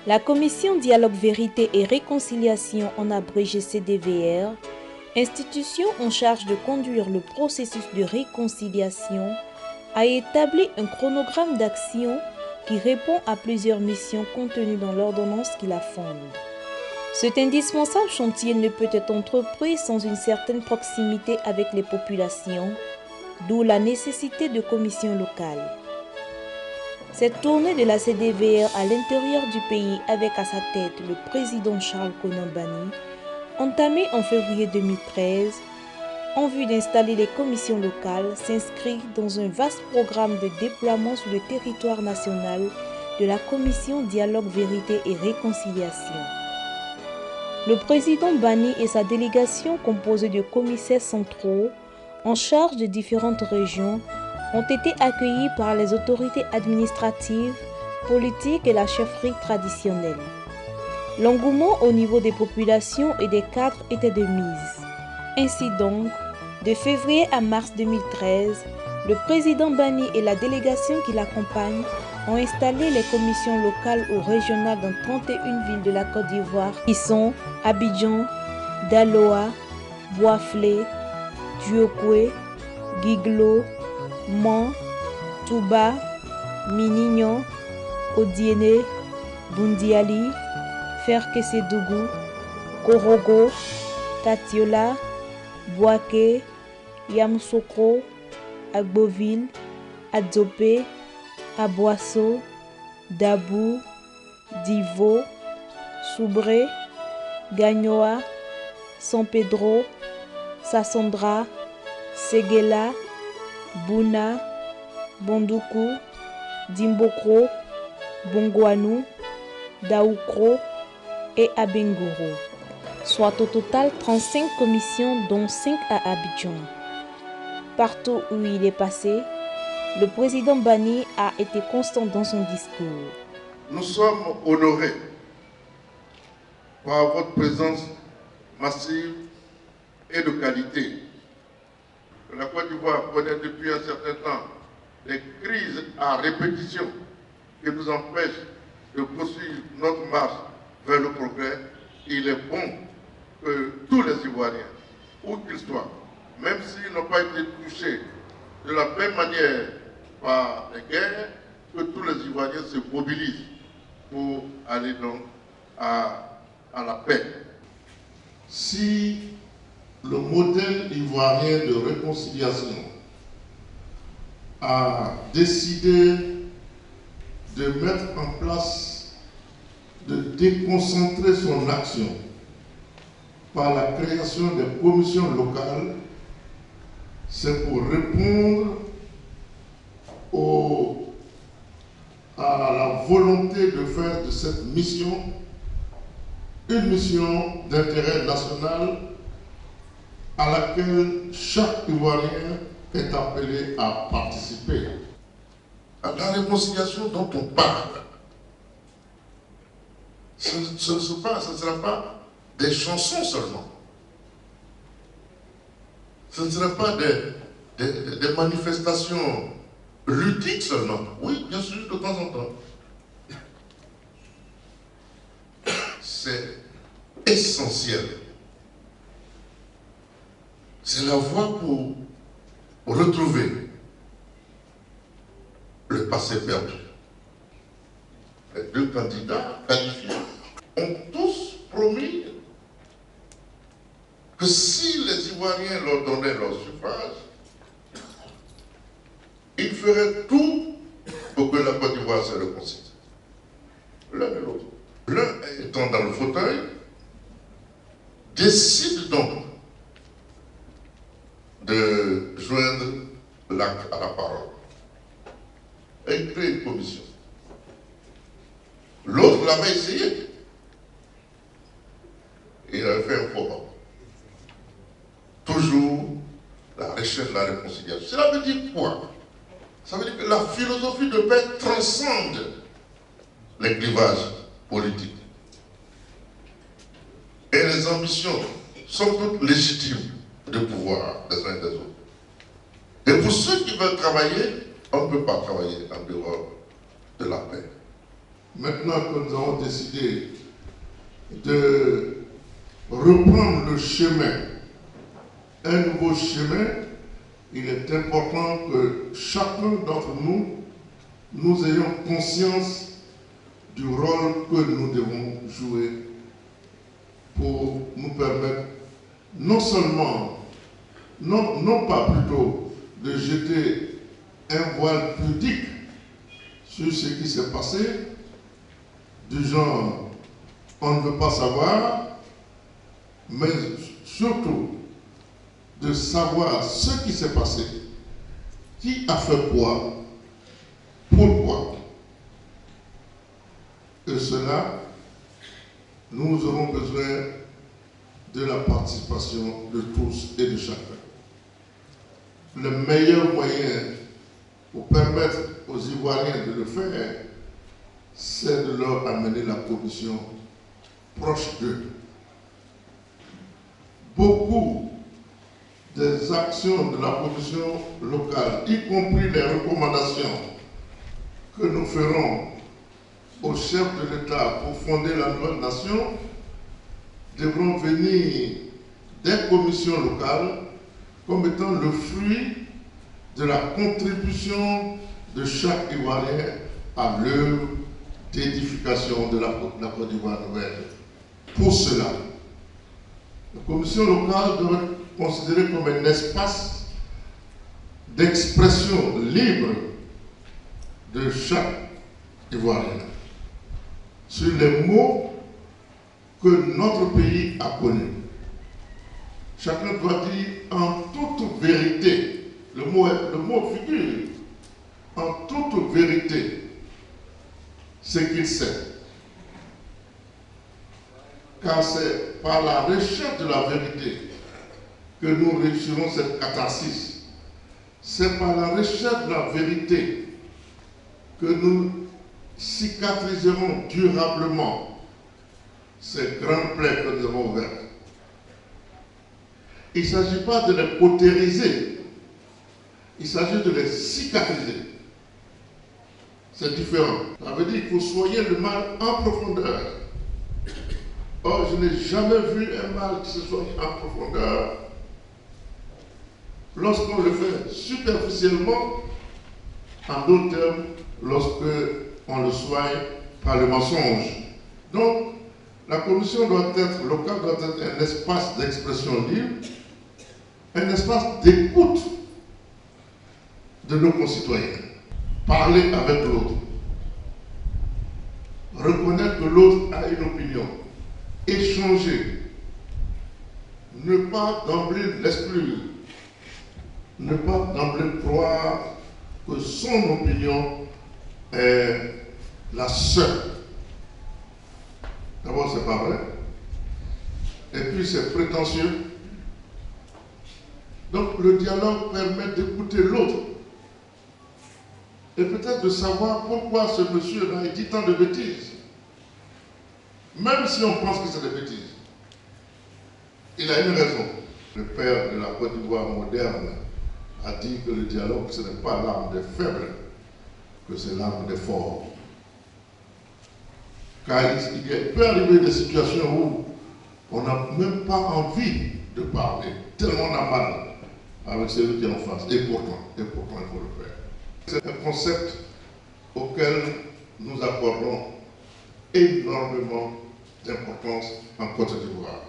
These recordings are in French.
La Commission Dialogue Vérité et Réconciliation, en abrégé CDVR, institution en charge de conduire le processus de réconciliation, a établi un chronogramme d'action qui répond à plusieurs missions contenues dans l'ordonnance qui la fonde. Cet indispensable chantier ne peut être entrepris sans une certaine proximité avec les populations, d'où la nécessité de commissions locales. Cette tournée de la CDVR à l'intérieur du pays avec à sa tête le président Charles Konan Banny, entamée en février 2013, en vue d'installer les commissions locales, s'inscrit dans un vaste programme de déploiement sur le territoire national de la Commission Dialogue Vérité et Réconciliation. Le président Banny et sa délégation composée de commissaires centraux en charge de différentes régions ont été accueillis par les autorités administratives, politiques et la chefferie traditionnelle. L'engouement au niveau des populations et des cadres était de mise. Ainsi donc, de février à mars 2013, le président Banny et la délégation qui l'accompagne ont installé les commissions locales ou régionales dans 31 villes de la Côte d'Ivoire qui sont Abidjan, Daloa, Boisflé, Diokwe, Guiglo, Mans, Touba, Minignon, Odiéné, Bundiali, Ferkesedougou, Korogo, Tatiola, Boaké, Yamoussoukro, Agboville, Adzopé, Aboasso, Dabou, Divo, Soubré, Gagnoa, San Pedro, Sassandra, Séguéla, Bouna, Bondoukou, Dimbokro, Bongouanou, Daoukro et Abengoro, soit au total 35 commissions dont 5 à Abidjan. Partout où il est passé, le président Banny a été constant dans son discours. Nous sommes honorés par votre présence massive et de qualité. La Côte d'Ivoire connaît depuis un certain temps des crises à répétition qui nous empêchent de poursuivre notre marche vers le progrès. Il est bon que tous les Ivoiriens, où qu'ils soient, même s'ils n'ont pas été touchés de la même manière par les guerres, que tous les Ivoiriens se mobilisent pour aller donc à la paix. Si le modèle ivoirien de réconciliation a décidé de mettre en place, de déconcentrer son action par la création des commissions locales, c'est pour répondre à la volonté de faire de cette mission une mission d'intérêt national à laquelle chaque Ivoirien est appelé à participer. La réconciliation dont on parle, ce ne sera pas des chansons seulement. Ce ne sera pas des manifestations ludiques seulement. Oui, bien sûr, de temps en temps. C'est essentiel. C'est la voie pour retrouver le passé perdu. Les deux candidats qualifiés ont tous promis que si les Ivoiriens leur donnaient leur suffrage, ils feraient tout pour que la Côte d'Ivoire se réconcilie. L'un et l'autre. L'un étant dans le fauteuil, décide donc de joindre l'acte à la parole et créer une commission. L'autre l'avait essayé. Il avait fait un faux pas. Toujours la recherche de la réconciliation. Cela veut dire quoi? Ça veut dire que la philosophie de paix transcende les clivages politiques. Et les ambitions sont toutes légitimes de pouvoir des uns et des autres. Et pour ceux qui veulent travailler, on ne peut pas travailler en dehors de la paix. maintenant que nous avons décidé de reprendre le chemin, un nouveau chemin, il est important que chacun d'entre nous ayons conscience du rôle que nous devons jouer pour nous permettre non seulement, non pas plutôt de jeter un voile pudique sur ce qui s'est passé, du genre on ne veut pas savoir, mais surtout de savoir ce qui s'est passé, qui a fait quoi, pourquoi. Et cela, nous aurons besoin de la participation de tous et de chacun. Le meilleur moyen pour permettre aux Ivoiriens de le faire, c'est de leur amener la commission proche d'eux. Beaucoup des actions de la commission locale, y compris les recommandations que nous ferons au chef de l'État pour fonder la nouvelle nation, devront venir des commissions locales comme étant le fruit de la contribution de chaque Ivoirien à l'œuvre d'édification de la Côte d'Ivoire nouvelle. Pour cela, la commission locale doit être considérée comme un espace d'expression libre de chaque Ivoirien sur les mots que notre pays a connus. Chacun doit dire en toute vérité, le mot figure, en toute vérité, ce qu'il sait. Car c'est par la recherche de la vérité que nous réussirons cette catharsis. C'est par la recherche de la vérité que nous cicatriserons durablement ces grandes plaies que nous avons ouvertes. Il ne s'agit pas de les cautériser, il s'agit de les cicatriser. C'est différent. Ça veut dire qu'il faut soigner le mal en profondeur. Or, je n'ai jamais vu un mal qui se soigne en profondeur lorsqu'on le fait superficiellement, en d'autres termes, lorsqu'on le soigne par le mensonge. Donc, la commission locale doit être un espace d'expression libre, un espace d'écoute de nos concitoyens. Parler avec l'autre, reconnaître que l'autre a une opinion, échanger, ne pas d'emblée l'exclure, ne pas d'emblée croire que son opinion est la seule. D'abord, c'est pas vrai. Et puis, c'est prétentieux. Donc, le dialogue permet d'écouter l'autre. Et peut-être de savoir pourquoi ce monsieur-là dit tant de bêtises. Même si on pense que c'est des bêtises. Il a une raison. Le père de la Côte d'Ivoire moderne a dit que le dialogue, ce n'est pas l'arme des faibles, que c'est l'arme des forts. Car il peut arriver des situations où on n'a même pas envie de parler, tellement on a mal avec celui qui est en face. Et pourtant, il faut le faire. C'est un concept auquel nous accordons énormément d'importance en Côte d'Ivoire.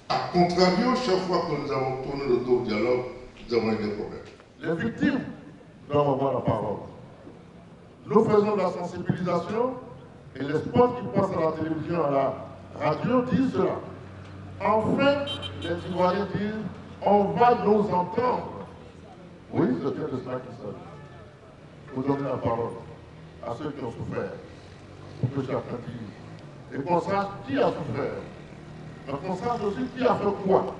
A contrario, chaque fois que nous avons tourné le dos au dialogue, nous avons eu des problèmes. Les victimes doivent avoir la parole. Nous faisons de la sensibilisation et les spots qui passent à la télévision, à la radio disent cela. Enfin, les Ivoiriens disent on va nous entendre. Oui, c'est bien de cela qu'il s'agit. Vous donnez la parole à ceux qui ont souffert, pour que chacun dise. Et qu'on sache qui a souffert. Mais qu'on sache aussi qui a fait quoi.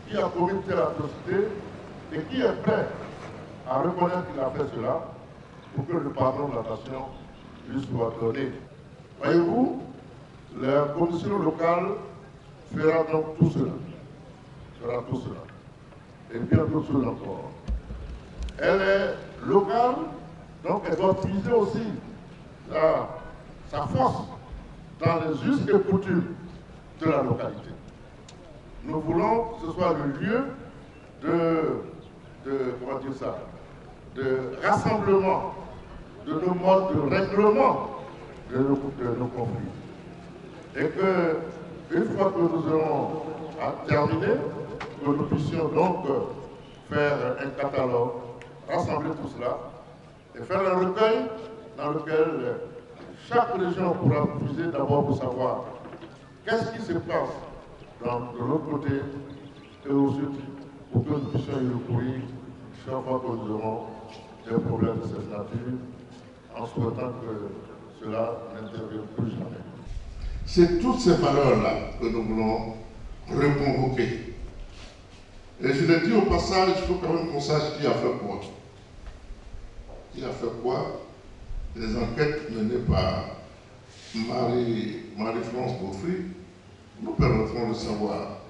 Qui a commis telle atrocité et qui est prêt à reconnaître qu'il a fait cela pour que le pardon de la nation lui soit donné. Voyez-vous, la commission locale fera donc tout cela. Et bien d'autres choses encore. Elle est locale, donc elle doit puiser aussi sa force dans les us et coutumes de la localité. Nous voulons que ce soit le lieu de rassemblement, de nos modes de règlement de nos conflits. Et que, une fois que nous aurons terminé, que nous puissions donc faire un catalogue, rassembler tout cela et faire un recueil dans lequel chaque région pourra puiser d'abord pour savoir qu'est-ce qui se passe de l'autre côté et ensuite pour que nous puissions y recourir chaque fois que nous aurons des problèmes de cette nature en souhaitant que cela n'intervienne plus jamais. C'est toutes ces valeurs-là que nous voulons reconvoquer. Et je l'ai dit au passage, il faut quand même qu'on sache qui a fait quoi. Qui a fait quoi? Les enquêtes menées par Marie-France Beaufry nous permettront de savoir,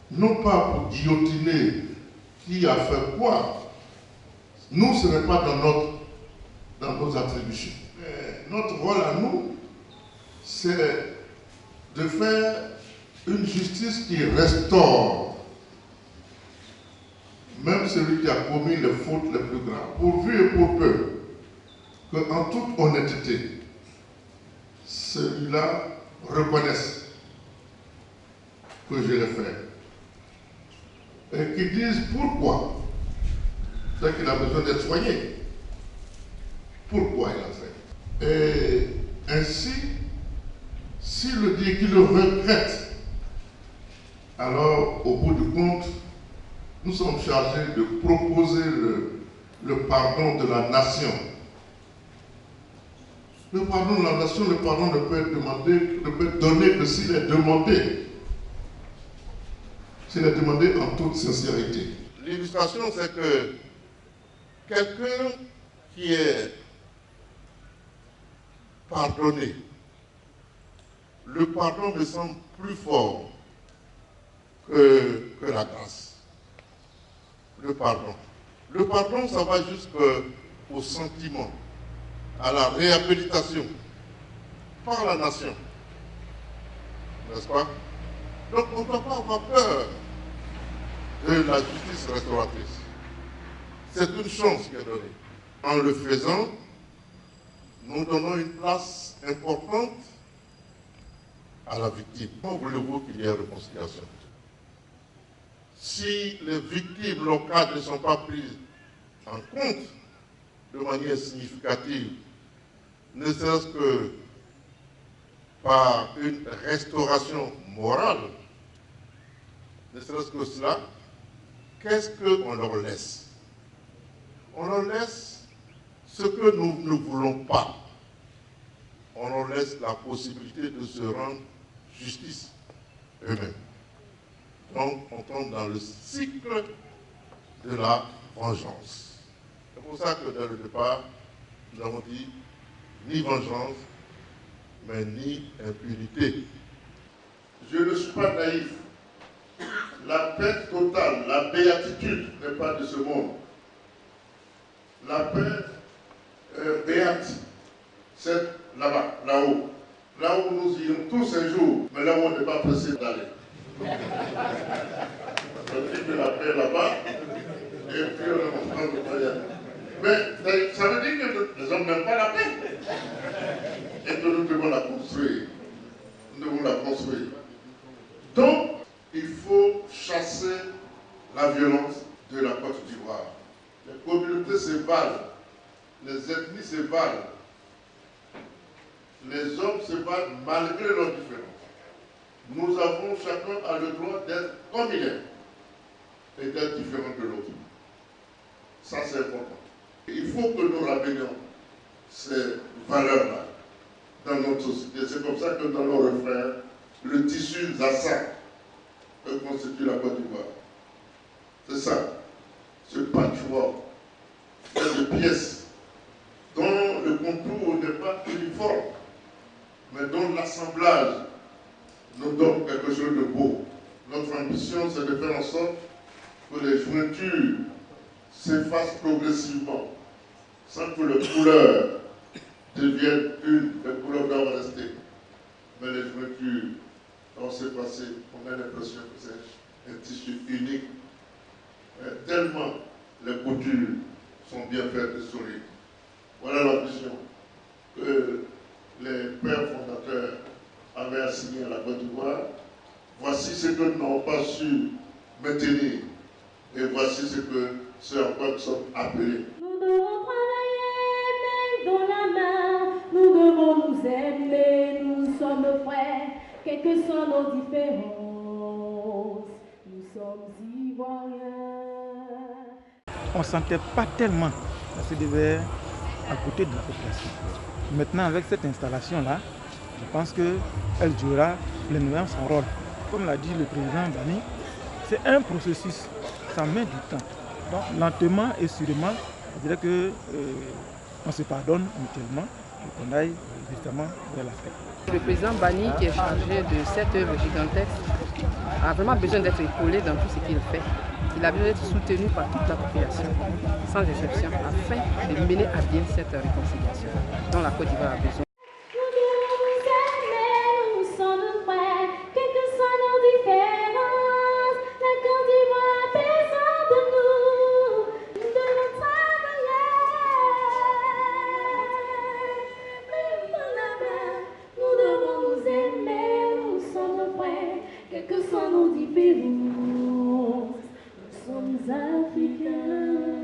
non pas pour guillotiner qui a fait quoi. Nous, ce n'est pas dans nos attributions. Mais notre rôle à nous, c'est de faire une justice qui restaure même celui qui a commis les fautes les plus graves, pourvu et pour peu qu'en toute honnêteté, celui-là reconnaisse que je l'ai fait et qu'il dise pourquoi. C'est qu'il a besoin d'être soigné. Pourquoi il a fait. Et ainsi, s'il le dit qu'il le regrette, alors au bout du compte, nous sommes chargés de proposer le pardon de la nation. Le pardon de la nation, le pardon ne peut être demandé, ne peut être donné que s'il est demandé. S'il est demandé en toute sincérité. L'illustration, c'est que quelqu'un qui est pardonné, le pardon me semble plus fort que la grâce. Le pardon. Le pardon, ça va jusqu'au sentiment, à la réhabilitation par la nation. N'est-ce pas? Donc on ne doit pas avoir peur de la justice restauratrice. C'est une chance qui est donnée. En le faisant, nous donnons une place importante à la victime. Comment voulez-vous qu'il y ait réconciliation? Si les victimes locales ne sont pas prises en compte de manière significative, ne serait-ce que par une restauration morale, ne serait-ce que cela, qu'est-ce qu'on leur laisse? On leur laisse ce que nous ne voulons pas. On leur laisse la possibilité de se rendre justice eux-mêmes. Donc, on tombe dans le cycle de la vengeance. C'est pour ça que dès le départ, nous avons dit ni vengeance, mais ni impunité. Je ne suis pas naïf. La paix totale, la béatitude n'est pas de ce monde. La paix béate, c'est là-bas, là-haut. Là où nous irons tous un jour, mais là où on n'est pas pressé d'aller. On dit la paix là-bas, et puis on est en train de parler. Mais ça veut dire que les hommes n'aiment pas la paix. Et que nous devons la construire. Nous devons la construire. Donc, il faut chasser la violence de la Côte d'Ivoire. Les communautés se valent, les ethnies se valent, les hommes se valent malgré leurs différences. Nous avons, chacun a le droit d'être comme il est et d'être différent de l'autre. Ça, c'est important. Il faut que nous ramenions ces valeurs-là dans notre société. C'est comme ça que nous allons refaire le tissu Zassa que constitue la Côte d'Ivoire. C'est ça, ce patchwork de pièces dont le contour n'est pas uniforme, mais dont l'assemblage nous donne quelque chose de beau. Notre ambition, c'est de faire en sorte que les jointures s'effacent progressivement, sans que les couleurs deviennent une, les couleurs doivent rester. Mais les jointures, quand c'est passé, on a l'impression que c'est un tissu unique. Mais tellement les coutures sont bien faites et solides. Voilà la vision que les pères fondateurs avaient assignée à la Côte d'Ivoire. Voici ce que nous n'avons pas su maintenir. Et voici ce à quoi nous sommes appelés. Nous devons travailler main dans la main, nous devons nous aimer, nous sommes frères, quelles que soient nos différences, nous sommes Ivoiriens. On ne sentait pas tellement la CDVR à côté de la population. Maintenant, avec cette installation-là, je pense qu'elle jouera pleinement son rôle. Comme l'a dit le président Bani, c'est un processus, ça met du temps. Donc, lentement et sûrement, je dirais qu'on se pardonne mutuellement et qu'on aille justement vers la paix. Le président Bani, qui est chargé de cette œuvre gigantesque, a vraiment besoin d'être épaulé dans tout ce qu'il fait. Il a besoin d'être soutenu par toute la population, sans exception, afin de mener à bien cette réconciliation dont la Côte d'Ivoire a besoin. Quelles que soient nos différences, nous sommes africains.